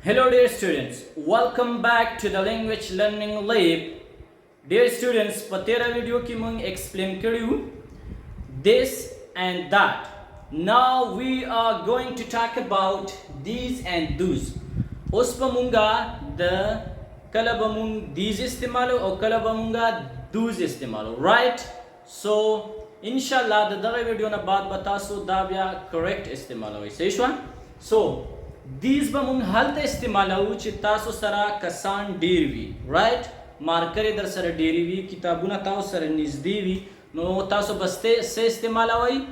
Hello dear students, welcome back to the language learning lab. Dear students, patera video ki mung explain kariu this and that. Now we are going to talk about these and those. Uspa munga the kalabamung these istimalo or kalabamunga those istimalo, right? So inshallah the daga video na baad bataso dabya correct istimalo hai. Sahi shwan? So these bamung halta istimalau چې تاسو سره کسان ډیر وي رائټ مارکر در سره ډیر وي کتابونه تاسو سره نږدې وي نو تاسو بس څه استعمالوي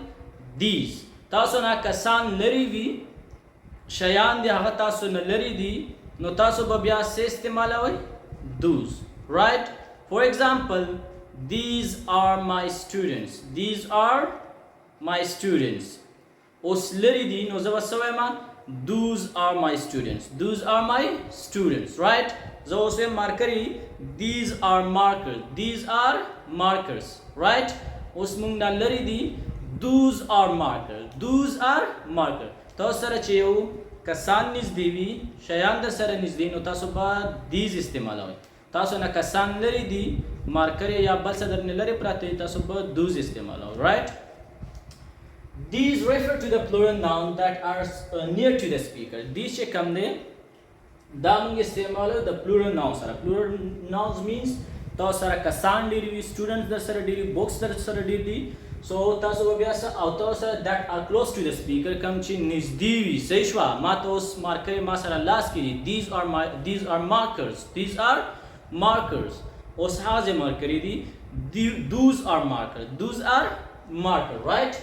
these تاسو نه کسان لري وي شیان دي هغه تاسو نه لري دي نو تاسو به بیا څه استعمالوي those right. For example, these are my students, these are my students. اوس لري دي نو زه وسوي ما those are my students, those are my students, right? So also markeri these are markers, these are markers, right? Usmung na lari di those are markers, those are marker. To sara cheu kasan nizdi vi shayan da sara nizdi no taso ba these istemal hoy taso na kasan lari di marker ya bal sadar ne lari prate taso ba those istemal hoy, right? These refer to the plural noun that are near to the speaker. These che kamne damung istemalo the plural nouns are. Plural nouns means ta sara kasan diri students dar sara diri books dar sara diri. So ta so biasa auto sara that are close to the speaker kam chi nizdivi seishwa matos marker ma sara last kiri. These are markers. These are markers. Os haze markeri di those are markers. Those are marker, right?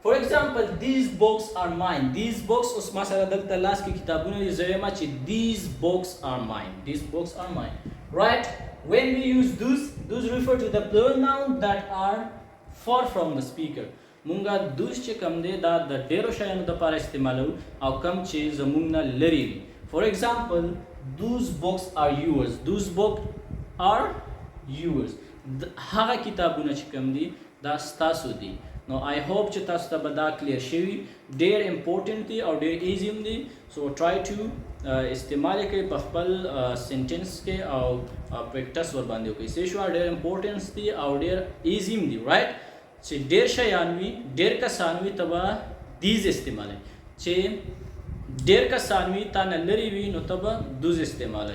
For example, these books are mine. These books us masala dalta last ki kitabuna li zayema chi these books are mine. These books are mine. Right? When we use those refer to the plural noun that are far from the speaker. Munga those che kamde da the dero shayanu da para istimalu au kam che zamungna lari. For example, those books are yours. Those books are yours. Haga kitabuna chi kamdi da stasu di. Now I hope چې تاسو ته به دا کلیر شوي ډېر امپورټنټ دي او ډېر ایزي هم دي سو ټرای ټو استعمال یې کوئ په خپل سنټنس کې او پریکټس ورباندې وکړئ صحیح شوه ډېر امپورټنس دي او ډېر ایزي هم دي رایټ چې ډېر شیان وي ډېر کسان وي ته به دیز استعمالوئ چې ډېر کسان وي تا نه لرې وي نو ته به دوز استعمالوئ